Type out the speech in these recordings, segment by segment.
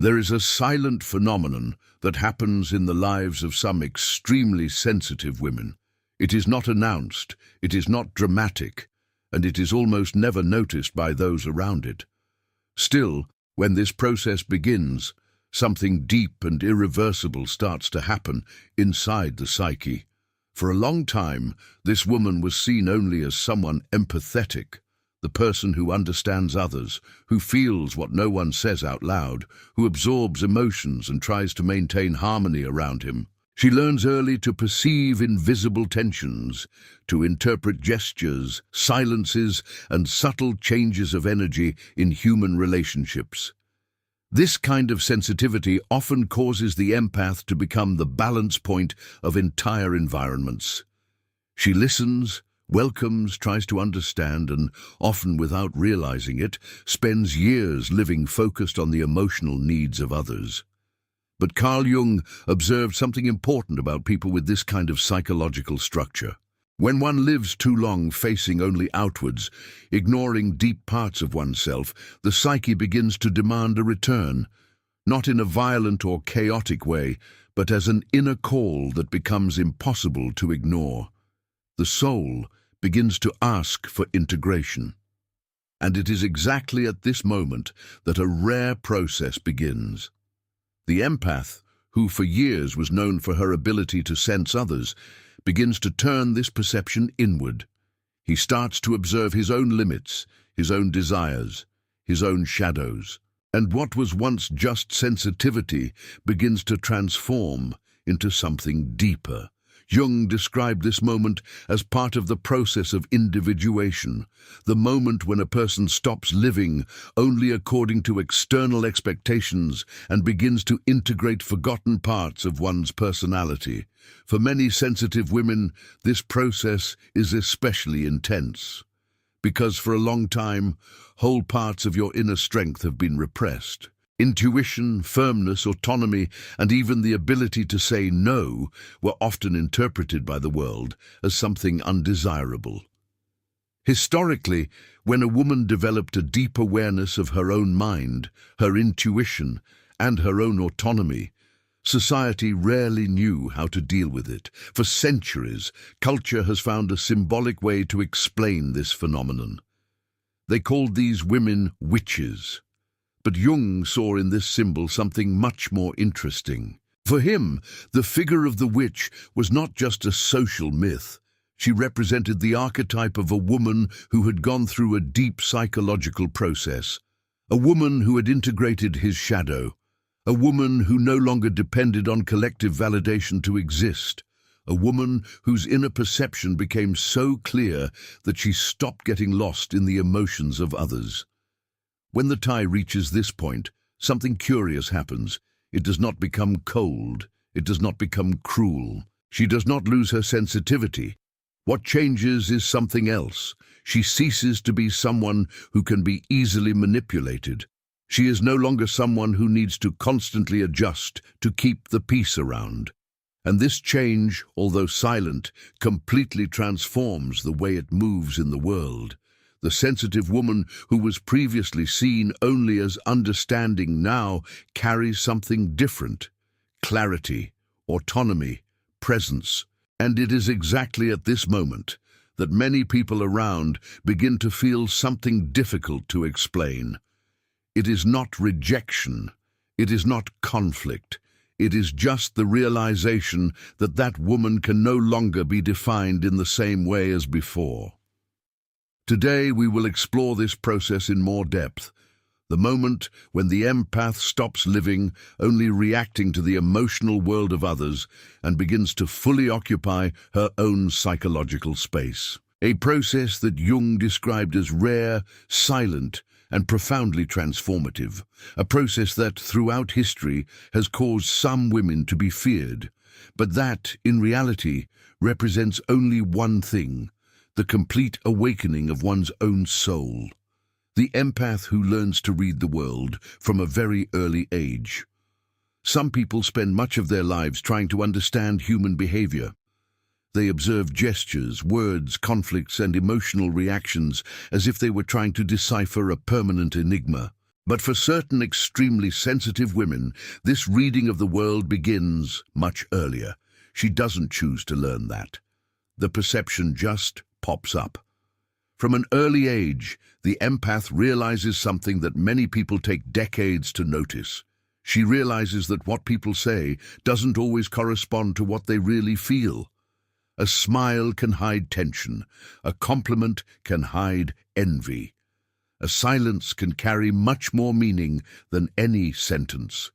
There is a silent phenomenon that happens in the lives of some extremely sensitive women. It is not announced, it is not dramatic, and it is almost never noticed by those around it. Still, when this process begins, something deep and irreversible starts to happen inside the psyche. For a long time, this woman was seen only as someone empathetic, the person who understands others, who feels what no one says out loud, who absorbs emotions and tries to maintain harmony around him. She learns early to perceive invisible tensions, to interpret gestures, silences, and subtle changes of energy in human relationships. This kind of sensitivity often causes the empath to become the balance point of entire environments. She listens, welcomes, tries to understand, and, often without realizing it, spends years living focused on the emotional needs of others. But Carl Jung observed something important about people with this kind of psychological structure. When one lives too long facing only outwards, ignoring deep parts of oneself, the psyche begins to demand a return, not in a violent or chaotic way, but as an inner call that becomes impossible to ignore. The soul begins to ask for integration. And it is exactly at this moment that a rare process begins. The empath, who for years was known for her ability to sense others, begins to turn this perception inward. He starts to observe his own limits, his own desires, his own shadows. And what was once just sensitivity begins to transform into something deeper. Jung described this moment as part of the process of individuation, the moment when a person stops living only according to external expectations and begins to integrate forgotten parts of one's personality. For many sensitive women, this process is especially intense, because for a long time, whole parts of your inner strength have been repressed. Intuition, firmness, autonomy, and even the ability to say no were often interpreted by the world as something undesirable. Historically, when a woman developed a deep awareness of her own mind, her intuition, and her own autonomy, society rarely knew how to deal with it. For centuries, culture has found a symbolic way to explain this phenomenon. They called these women witches. But Jung saw in this symbol something much more interesting. For him, the figure of the witch was not just a social myth. She represented the archetype of a woman who had gone through a deep psychological process, a woman who had integrated his shadow, a woman who no longer depended on collective validation to exist, a woman whose inner perception became so clear that she stopped getting lost in the emotions of others. When the tie reaches this point, something curious happens. It does not become cold. It does not become cruel. She does not lose her sensitivity. What changes is something else. She ceases to be someone who can be easily manipulated. She is no longer someone who needs to constantly adjust to keep the peace around. And this change, although silent, completely transforms the way it moves in the world. The sensitive woman who was previously seen only as understanding now carries something different: clarity, autonomy, presence. And it is exactly at this moment that many people around begin to feel something difficult to explain. It is not rejection. It is not conflict. It is just the realization that that woman can no longer be defined in the same way as before. Today we will explore this process in more depth, the moment when the empath stops living, only reacting to the emotional world of others, and begins to fully occupy her own psychological space. A process that Jung described as rare, silent, and profoundly transformative. A process that, throughout history, has caused some women to be feared, but that, in reality, represents only one thing: the complete awakening of one's own soul. The empath who learns to read the world from a very early age. Some people spend much of their lives trying to understand human behavior. They observe gestures, words, conflicts, and emotional reactions as if they were trying to decipher a permanent enigma. But for certain extremely sensitive women, this reading of the world begins much earlier. She doesn't choose to learn that. The perception just pops up. From an early age, the empath realizes something that many people take decades to notice. She realizes that what people say doesn't always correspond to what they really feel. A smile can hide tension. A compliment can hide envy. A silence can carry much more meaning than any sentence.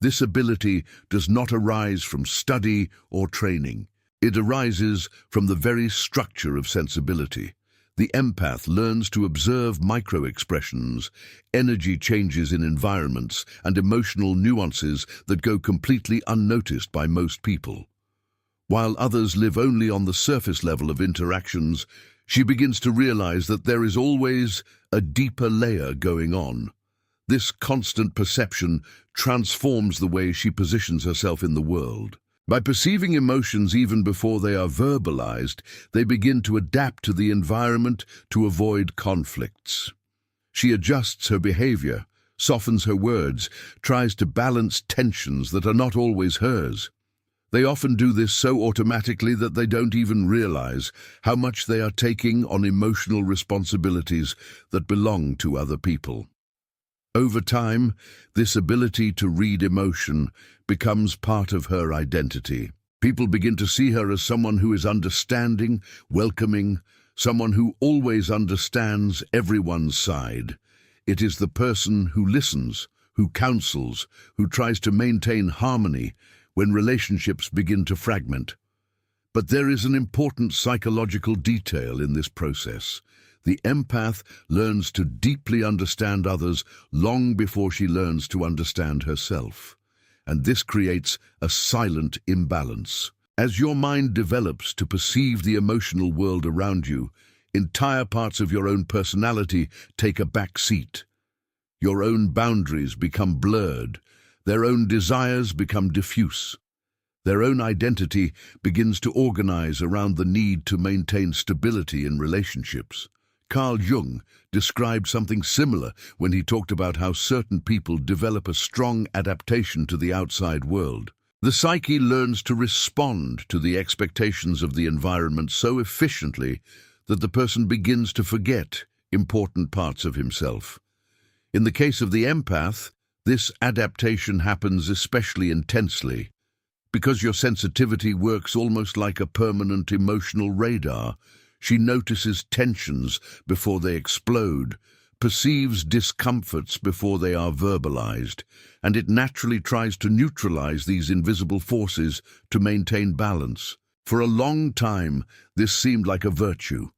This ability does not arise from study or training. It arises from the very structure of sensibility. The empath learns to observe micro-expressions, energy changes in environments, and emotional nuances that go completely unnoticed by most people. While others live only on the surface level of interactions, she begins to realize that there is always a deeper layer going on. This constant perception transforms the way she positions herself in the world. By perceiving emotions even before they are verbalized, they begin to adapt to the environment to avoid conflicts. She adjusts her behavior, softens her words, tries to balance tensions that are not always hers. They often do this so automatically that they don't even realize how much they are taking on emotional responsibilities that belong to other people. Over time, this ability to read emotion becomes part of her identity. People begin to see her as someone who is understanding, welcoming, someone who always understands everyone's side. It is the person who listens, who counsels, who tries to maintain harmony when relationships begin to fragment. But there is an important psychological detail in this process. The empath learns to deeply understand others long before she learns to understand herself. And this creates a silent imbalance. As your mind develops to perceive the emotional world around you, entire parts of your own personality take a back seat. Your own boundaries become blurred. Their own desires become diffuse. Their own identity begins to organize around the need to maintain stability in relationships. Carl Jung described something similar when he talked about how certain people develop a strong adaptation to the outside world. The psyche learns to respond to the expectations of the environment so efficiently that the person begins to forget important parts of himself. In the case of the empath, this adaptation happens especially intensely. Because your sensitivity works almost like a permanent emotional radar, she notices tensions before they explode, perceives discomforts before they are verbalized, and it naturally tries to neutralize these invisible forces to maintain balance. For a long time, this seemed like a virtue.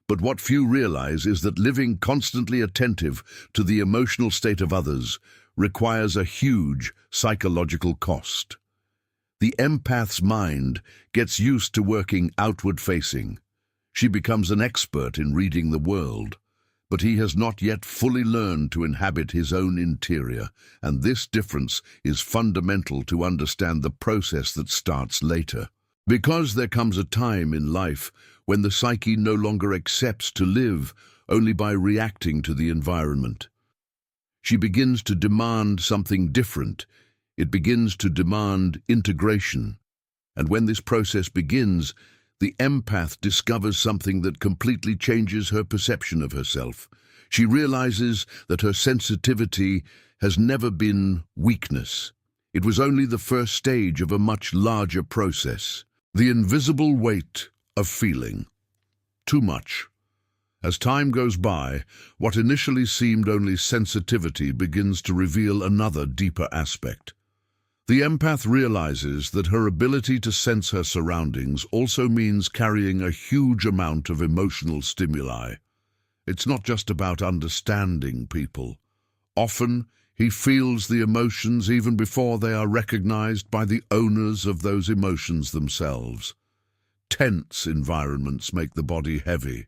But what few realize is that living constantly attentive to the emotional state of others requires a huge psychological cost. The empath's mind gets used to working outward-facing. She becomes an expert in reading the world, but he has not yet fully learned to inhabit his own interior, and this difference is fundamental to understand the process that starts later. Because there comes a time in life when the psyche no longer accepts to live only by reacting to the environment. She begins to demand something different. It begins to demand integration. And when this process begins, the empath discovers something that completely changes her perception of herself. She realizes that her sensitivity has never been weakness. It was only the first stage of a much larger process. The invisible weight of feeling. Too much. As time goes by, what initially seemed only sensitivity begins to reveal another deeper aspect. The empath realizes that her ability to sense her surroundings also means carrying a huge amount of emotional stimuli. It's not just about understanding people. Often, he feels the emotions even before they are recognized by the owners of those emotions themselves. Tense environments make the body heavy.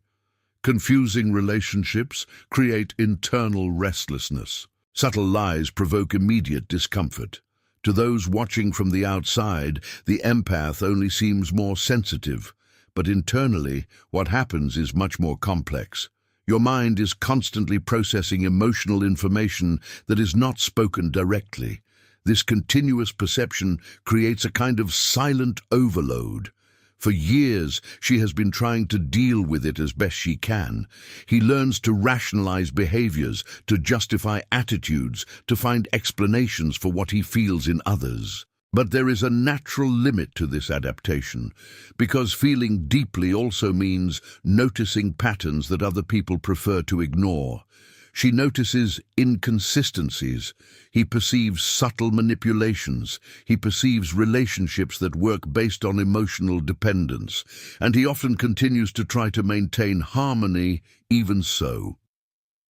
Confusing relationships create internal restlessness. Subtle lies provoke immediate discomfort. To those watching from the outside, the empath only seems more sensitive, but internally, what happens is much more complex. Your mind is constantly processing emotional information that is not spoken directly. This continuous perception creates a kind of silent overload. For years, she has been trying to deal with it as best she can. He learns to rationalize behaviors, to justify attitudes, to find explanations for what he feels in others. But there is a natural limit to this adaptation, because feeling deeply also means noticing patterns that other people prefer to ignore. She notices inconsistencies. He perceives subtle manipulations. He perceives relationships that work based on emotional dependence. And he often continues to try to maintain harmony even so.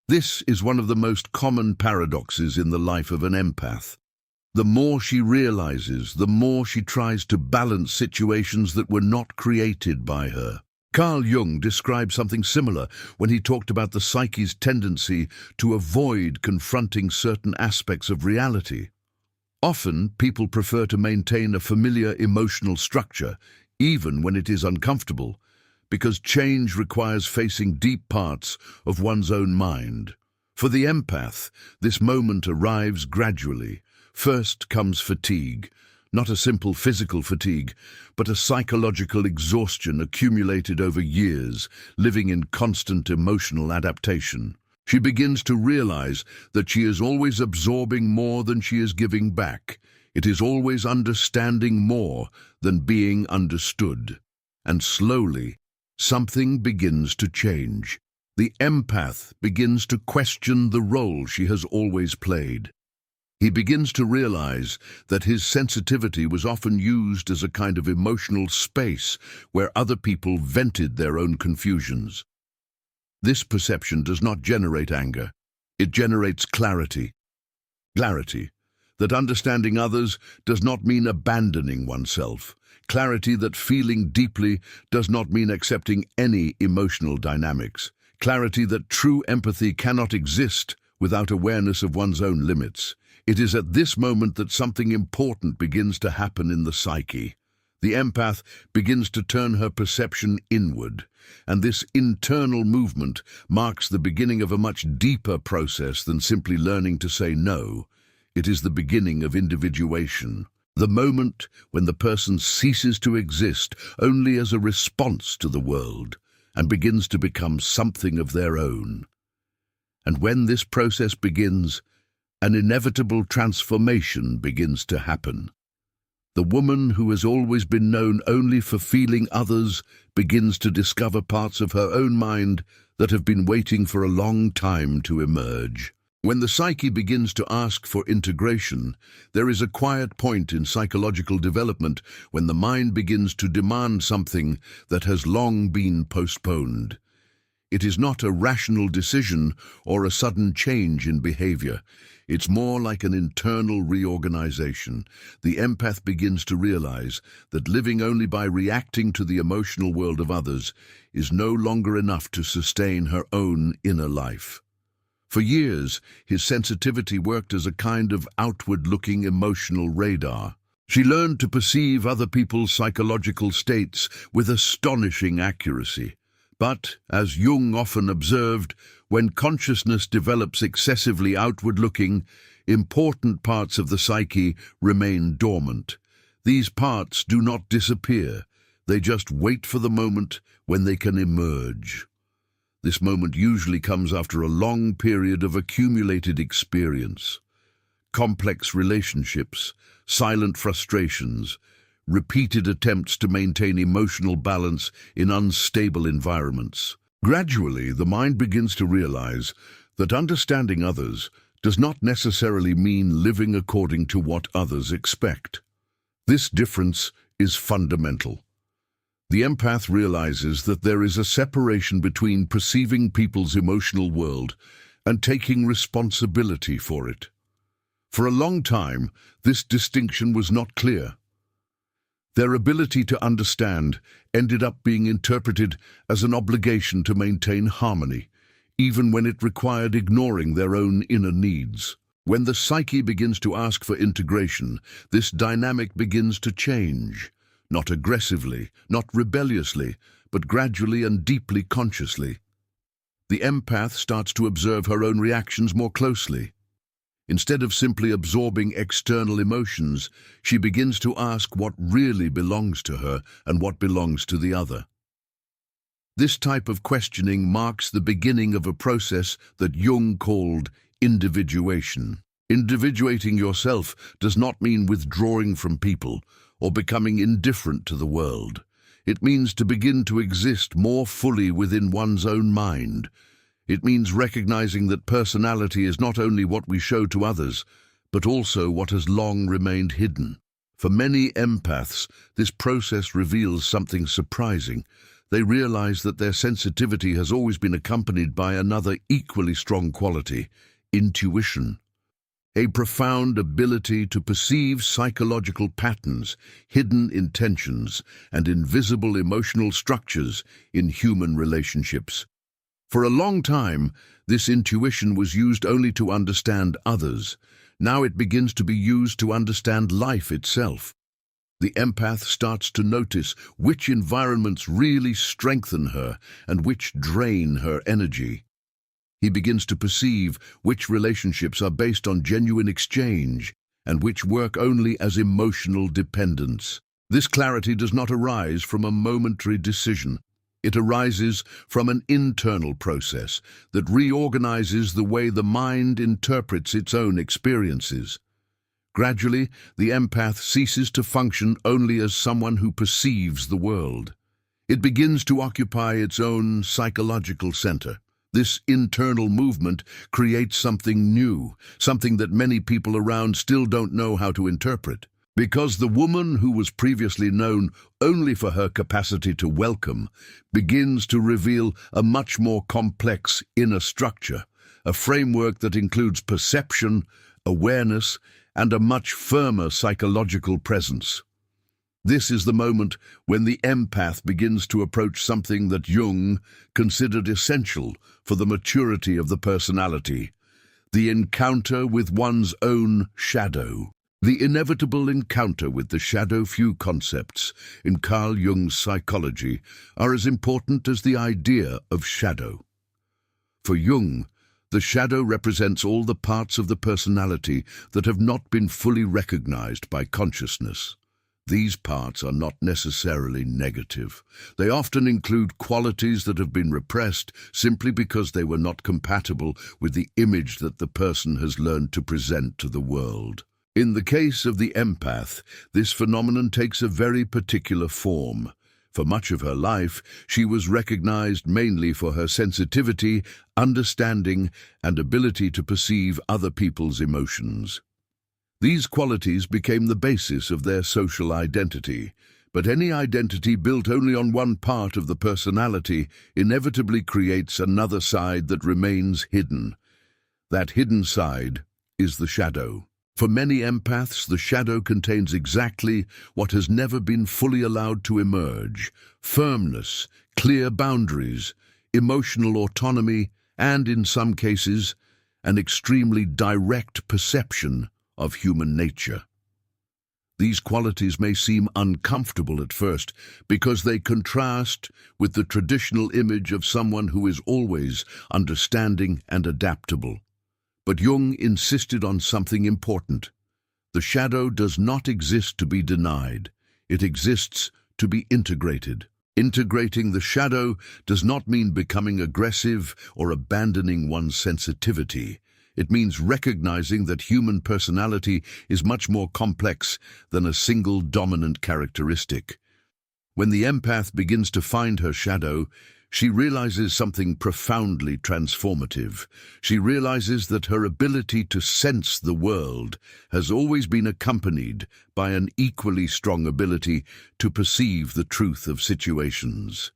This is one of the most common paradoxes in the life of an empath. The more she realizes, the more she tries to balance situations that were not created by her. Carl Jung described something similar when he talked about the psyche's tendency to avoid confronting certain aspects of reality. Often, people prefer to maintain a familiar emotional structure, even when it is uncomfortable, because change requires facing deep parts of one's own mind. For the empath, this moment arrives gradually. First comes fatigue. Not a simple physical fatigue, but a psychological exhaustion accumulated over years, living in constant emotional adaptation. She begins to realize that she is always absorbing more than she is giving back. It is always understanding more than being understood. And slowly, something begins to change. The empath begins to question the role she has always played. He begins to realize that his sensitivity was often used as a kind of emotional space where other people vented their own confusions. This perception does not generate anger. It generates clarity. Clarity that understanding others does not mean abandoning oneself. Clarity that feeling deeply does not mean accepting any emotional dynamics. Clarity that true empathy cannot exist without awareness of one's own limits. It is at this moment that something important begins to happen in the psyche. The empath begins to turn her perception inward, and this internal movement marks the beginning of a much deeper process than simply learning to say no. It is the beginning of individuation, the moment when the person ceases to exist only as a response to the world and begins to become something of their own. And when this process begins, an inevitable transformation begins to happen. The woman who has always been known only for feeling others begins to discover parts of her own mind that have been waiting for a long time to emerge. When the psyche begins to ask for integration, there is a quiet point in psychological development when the mind begins to demand something that has long been postponed. It is not a rational decision or a sudden change in behavior. It's more like an internal reorganization. The empath begins to realize that living only by reacting to the emotional world of others is no longer enough to sustain her own inner life. For years, his sensitivity worked as a kind of outward-looking emotional radar. She learned to perceive other people's psychological states with astonishing accuracy. But, as Jung often observed, when consciousness develops excessively outward-looking, important parts of the psyche remain dormant. These parts do not disappear. They just wait for the moment when they can emerge. This moment usually comes after a long period of accumulated experience. Complex relationships, silent frustrations, repeated attempts to maintain emotional balance in unstable environments. Gradually, the mind begins to realize that understanding others does not necessarily mean living according to what others expect. This difference is fundamental. The empath realizes that there is a separation between perceiving people's emotional world and taking responsibility for it. For a long time, this distinction was not clear. Their ability to understand ended up being interpreted as an obligation to maintain harmony, even when it required ignoring their own inner needs. When the psyche begins to ask for integration, this dynamic begins to change, not aggressively, not rebelliously, but gradually and deeply consciously. The empath starts to observe her own reactions more closely. Instead of simply absorbing external emotions, she begins to ask what really belongs to her and what belongs to the other. This type of questioning marks the beginning of a process that Jung called individuation. Individuating yourself does not mean withdrawing from people or becoming indifferent to the world. It means to begin to exist more fully within one's own mind. It means recognizing that personality is not only what we show to others, but also what has long remained hidden. For many empaths, this process reveals something surprising. They realize that their sensitivity has always been accompanied by another equally strong quality: intuition. A profound ability to perceive psychological patterns, hidden intentions, and invisible emotional structures in human relationships. For a long time, this intuition was used only to understand others. Now it begins to be used to understand life itself. The empath starts to notice which environments really strengthen her and which drain her energy. He begins to perceive which relationships are based on genuine exchange and which work only as emotional dependence. This clarity does not arise from a momentary decision. It arises from an internal process that reorganizes the way the mind interprets its own experiences. Gradually, the empath ceases to function only as someone who perceives the world. It begins to occupy its own psychological center. This internal movement creates something new, something that many people around still don't know how to interpret. Because the woman who was previously known only for her capacity to welcome begins to reveal a much more complex inner structure, a framework that includes perception, awareness, and a much firmer psychological presence. This is the moment when the empath begins to approach something that Jung considered essential for the maturity of the personality: the encounter with one's own shadow. The inevitable encounter with the shadow. Few concepts in Carl Jung's psychology are as important as the idea of shadow. For Jung, the shadow represents all the parts of the personality that have not been fully recognized by consciousness. These parts are not necessarily negative. They often include qualities that have been repressed simply because they were not compatible with the image that the person has learned to present to the world. In the case of the empath, this phenomenon takes a very particular form. For much of her life, she was recognized mainly for her sensitivity, understanding, and ability to perceive other people's emotions. These qualities became the basis of their social identity, but any identity built only on one part of the personality inevitably creates another side that remains hidden. That hidden side is the shadow. For many empaths, the shadow contains exactly what has never been fully allowed to emerge: firmness, clear boundaries, emotional autonomy, and, in some cases, an extremely direct perception of human nature. These qualities may seem uncomfortable at first because they contrast with the traditional image of someone who is always understanding and adaptable. But Jung insisted on something important. The shadow does not exist to be denied. It exists to be integrated. Integrating the shadow does not mean becoming aggressive or abandoning one's sensitivity. It means recognizing that human personality is much more complex than a single dominant characteristic. When the empath begins to find her shadow, she realizes something profoundly transformative. She realizes that her ability to sense the world has always been accompanied by an equally strong ability to perceive the truth of situations.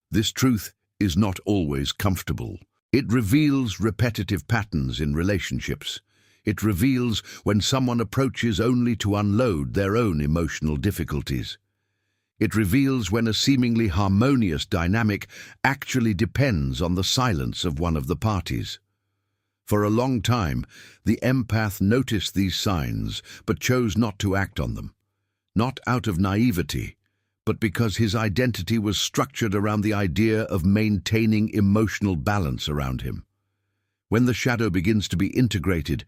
This truth is not always comfortable. It reveals repetitive patterns in relationships. It reveals when someone approaches only to unload their own emotional difficulties. It reveals when a seemingly harmonious dynamic actually depends on the silence of one of the parties. For a long time, the empath noticed these signs but chose not to act on them. Not out of naivety, but because his identity was structured around the idea of maintaining emotional balance around him. When the shadow begins to be integrated,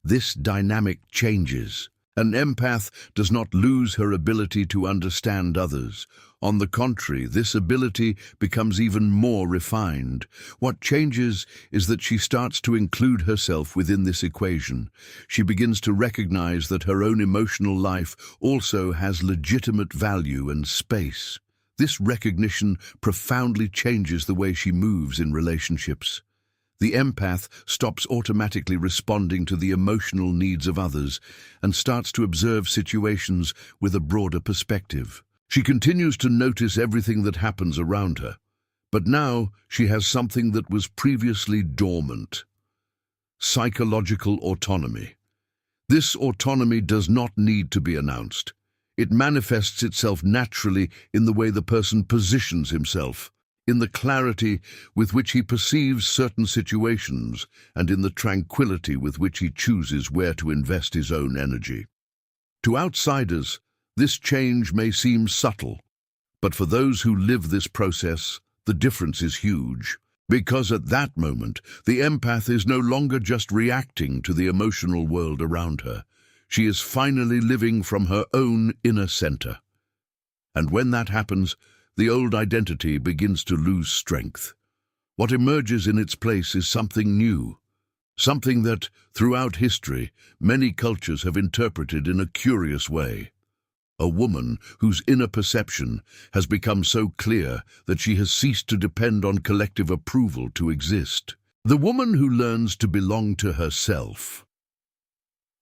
this dynamic changes. An empath does not lose her ability to understand others. On the contrary, this ability becomes even more refined. What changes is that she starts to include herself within this equation. She begins to recognize that her own emotional life also has legitimate value and space. This recognition profoundly changes the way she moves in relationships. The empath stops automatically responding to the emotional needs of others and starts to observe situations with a broader perspective. She continues to notice everything that happens around her, but now she has something that was previously dormant: psychological autonomy. This autonomy does not need to be announced. It manifests itself naturally in the way the person positions himself, in the clarity with which he perceives certain situations, and in the tranquility with which he chooses where to invest his own energy. To outsiders, this change may seem subtle, but for those who live this process, the difference is huge. Because at that moment, the empath is no longer just reacting to the emotional world around her. She is finally living from her own inner center. And when that happens, the old identity begins to lose strength. What emerges in its place is something new, something that, throughout history, many cultures have interpreted in a curious way. A woman whose inner perception has become so clear that she has ceased to depend on collective approval to exist. The woman who learns to belong to herself.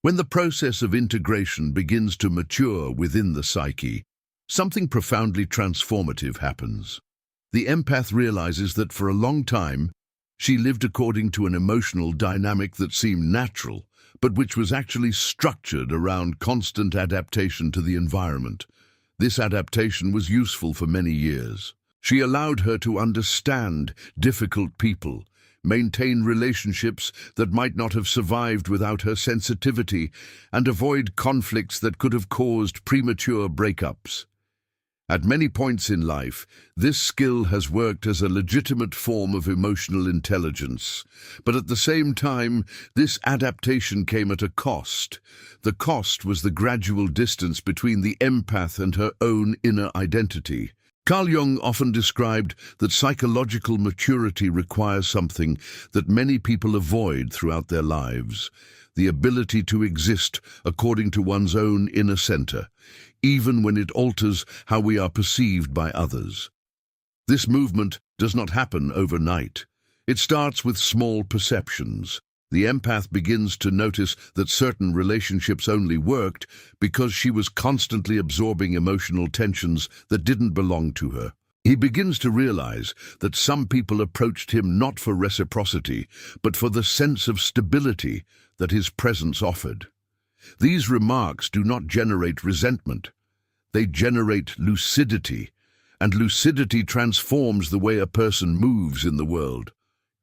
When the process of integration begins to mature within the psyche, something profoundly transformative happens. The empath realizes that for a long time, she lived according to an emotional dynamic that seemed natural, but which was actually structured around constant adaptation to the environment. This adaptation was useful for many years. She allowed her to understand difficult people, maintain relationships that might not have survived without her sensitivity, and avoid conflicts that could have caused premature breakups. At many points in life, this skill has worked as a legitimate form of emotional intelligence, but at the same time, this adaptation came at a cost. The cost was the gradual distance between the empath and her own inner identity. Carl Jung often described that psychological maturity requires something that many people avoid throughout their lives: the ability to exist according to one's own inner center, even when it alters how we are perceived by others. This movement does not happen overnight. It starts with small perceptions. The empath begins to notice that certain relationships only worked because she was constantly absorbing emotional tensions that didn't belong to her. He begins to realize that some people approached him not for reciprocity, but for the sense of stability that his presence offered. These remarks do not generate resentment. They generate lucidity, and lucidity transforms the way a person moves in the world.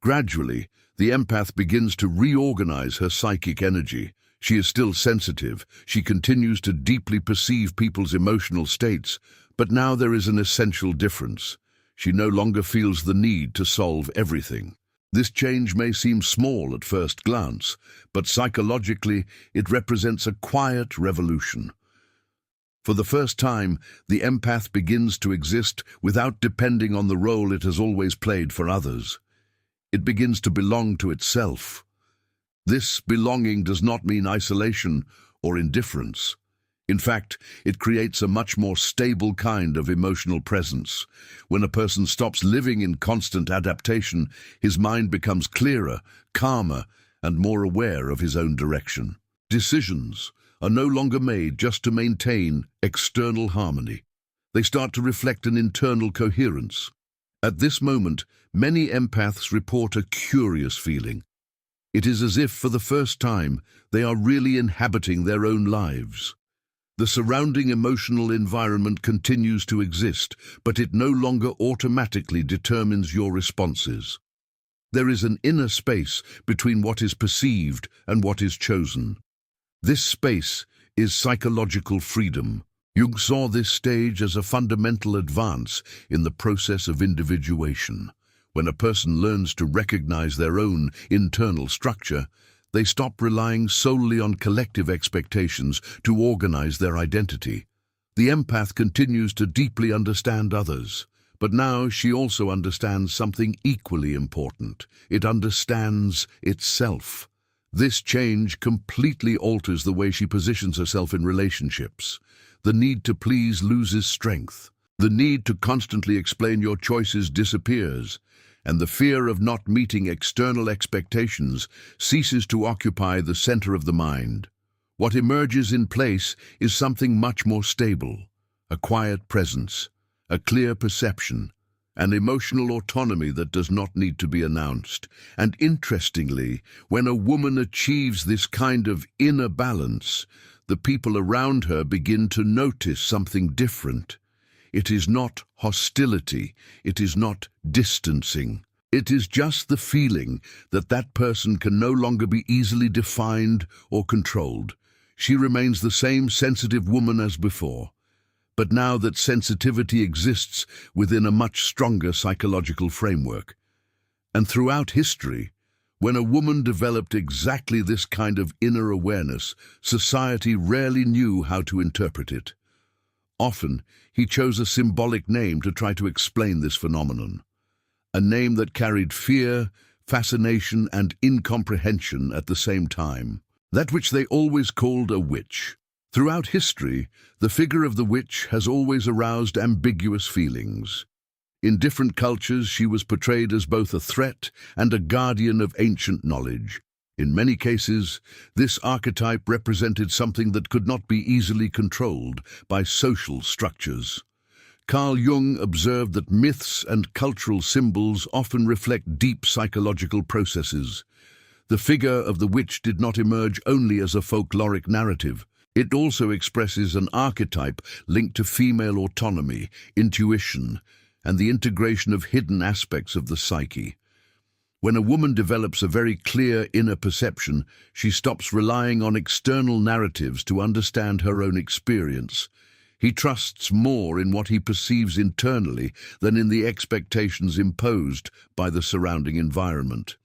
Gradually, the empath begins to reorganize her psychic energy. She is still sensitive. She continues to deeply perceive people's emotional states, but now there is an essential difference. She no longer feels the need to solve everything. This change may seem small at first glance, but psychologically it represents a quiet revolution. For the first time, the empath begins to exist without depending on the role it has always played for others. It begins to belong to itself. This belonging does not mean isolation or indifference. In fact, it creates a much more stable kind of emotional presence. When a person stops living in constant adaptation, his mind becomes clearer, calmer, and more aware of his own direction. Decisions are no longer made just to maintain external harmony. They start to reflect an internal coherence. At this moment, many empaths report a curious feeling. It is as if, for the first time, they are really inhabiting their own lives. The surrounding emotional environment continues to exist, but it no longer automatically determines your responses. There is an inner space between what is perceived and what is chosen. This space is psychological freedom. Jung saw this stage as a fundamental advance in the process of individuation. When a person learns to recognize their own internal structure, they stop relying solely on collective expectations to organize their identity. The empath continues to deeply understand others, but now she also understands something equally important. It understands itself. This change completely alters the way she positions herself in relationships. The need to please loses strength. The need to constantly explain your choices disappears, and the fear of not meeting external expectations ceases to occupy the center of the mind. What emerges in place is something much more stable: a quiet presence, a clear perception, an emotional autonomy that does not need to be announced. And interestingly, when a woman achieves this kind of inner balance, the people around her begin to notice something different. It is not hostility, it is not distancing. It is just the feeling that that person can no longer be easily defined or controlled. She remains the same sensitive woman as before, but now that sensitivity exists within a much stronger psychological framework. And throughout history, when a woman developed exactly this kind of inner awareness, society rarely knew how to interpret it. Often, he chose a symbolic name to try to explain this phenomenon, a name that carried fear, fascination, and incomprehension at the same time, that which they always called a witch. Throughout history, the figure of the witch has always aroused ambiguous feelings. In different cultures, she was portrayed as both a threat and a guardian of ancient knowledge. In many cases, this archetype represented something that could not be easily controlled by social structures. Carl Jung observed that myths and cultural symbols often reflect deep psychological processes. The figure of the witch did not emerge only as a folkloric narrative. It also expresses an archetype linked to female autonomy, intuition, and the integration of hidden aspects of the psyche. When a woman develops a very clear inner perception, she stops relying on external narratives to understand her own experience. He trusts more in what he perceives internally than in the expectations imposed by the surrounding environment.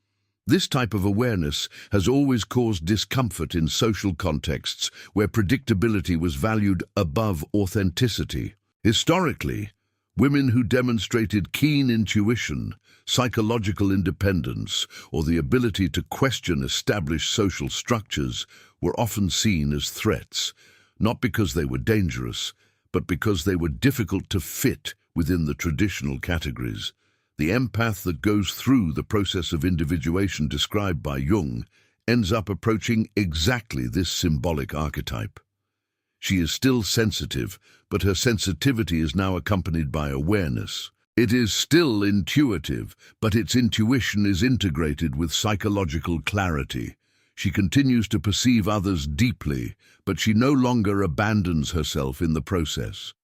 This type of awareness has always caused discomfort in social contexts where predictability was valued above authenticity. Historically, women who demonstrated keen intuition, psychological independence, or the ability to question established social structures were often seen as threats, not because they were dangerous, but because they were difficult to fit within the traditional categories. The empath that goes through the process of individuation described by Jung ends up approaching exactly this symbolic archetype. She is still sensitive, but her sensitivity is now accompanied by awareness. It is still intuitive, but its intuition is integrated with psychological clarity. She continues to perceive others deeply, but she no longer abandons herself in the process.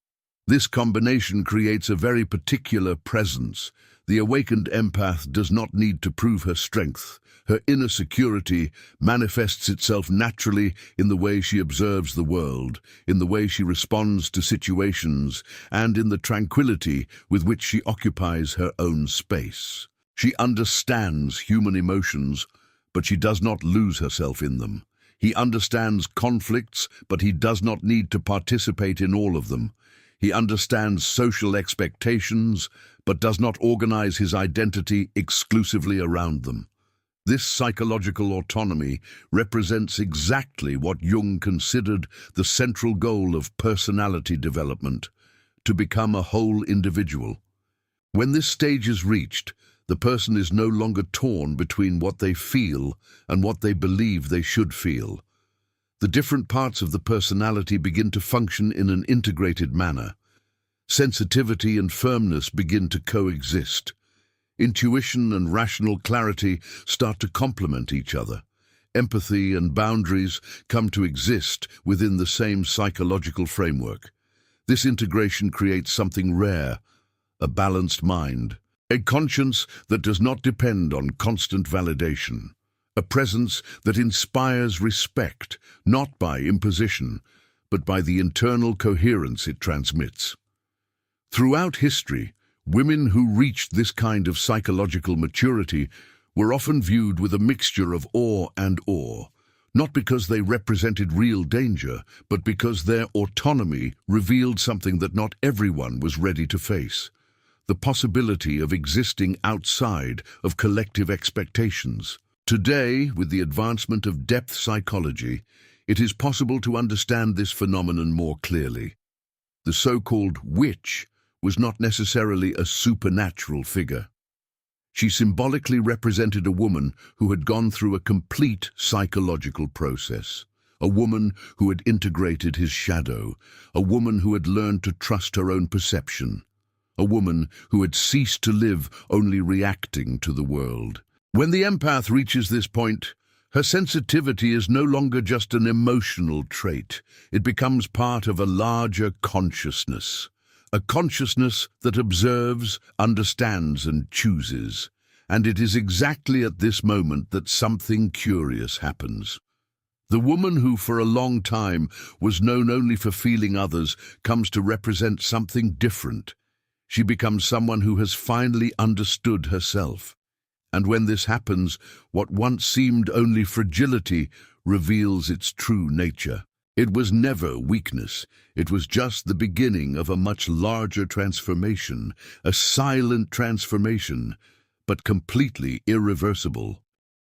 This combination creates a very particular presence. The awakened empath does not need to prove her strength. Her inner security manifests itself naturally in the way she observes the world, in the way she responds to situations, and in the tranquility with which she occupies her own space. She understands human emotions, but she does not lose herself in them. He understands conflicts, but he does not need to participate in all of them. He understands social expectations, but does not organize his identity exclusively around them. This psychological autonomy represents exactly what Jung considered the central goal of personality development: to become a whole individual. When this stage is reached, the person is no longer torn between what they feel and what they believe they should feel. The different parts of the personality begin to function in an integrated manner. Sensitivity and firmness begin to coexist. Intuition and rational clarity start to complement each other. Empathy and boundaries come to exist within the same psychological framework. This integration creates something rare: a balanced mind, a conscience that does not depend on constant validation, a presence that inspires respect, not by imposition, but by the internal coherence it transmits. Throughout history, women who reached this kind of psychological maturity were often viewed with a mixture of awe and awe, not because they represented real danger, but because their autonomy revealed something that not everyone was ready to face: the possibility of existing outside of collective expectations. Today, with the advancement of depth psychology, it is possible to understand this phenomenon more clearly. The so-called witch was not necessarily a supernatural figure. She symbolically represented a woman who had gone through a complete psychological process, a woman who had integrated his shadow, a woman who had learned to trust her own perception, a woman who had ceased to live only reacting to the world. When the empath reaches this point, her sensitivity is no longer just an emotional trait. It becomes part of a larger consciousness, a consciousness that observes, understands, and chooses. And it is exactly at this moment that something curious happens. The woman who for a long time was known only for feeling others comes to represent something different. She becomes someone who has finally understood herself. And when this happens, what once seemed only fragility reveals its true nature. It was never weakness. It was just the beginning of a much larger transformation, a silent transformation, but completely irreversible.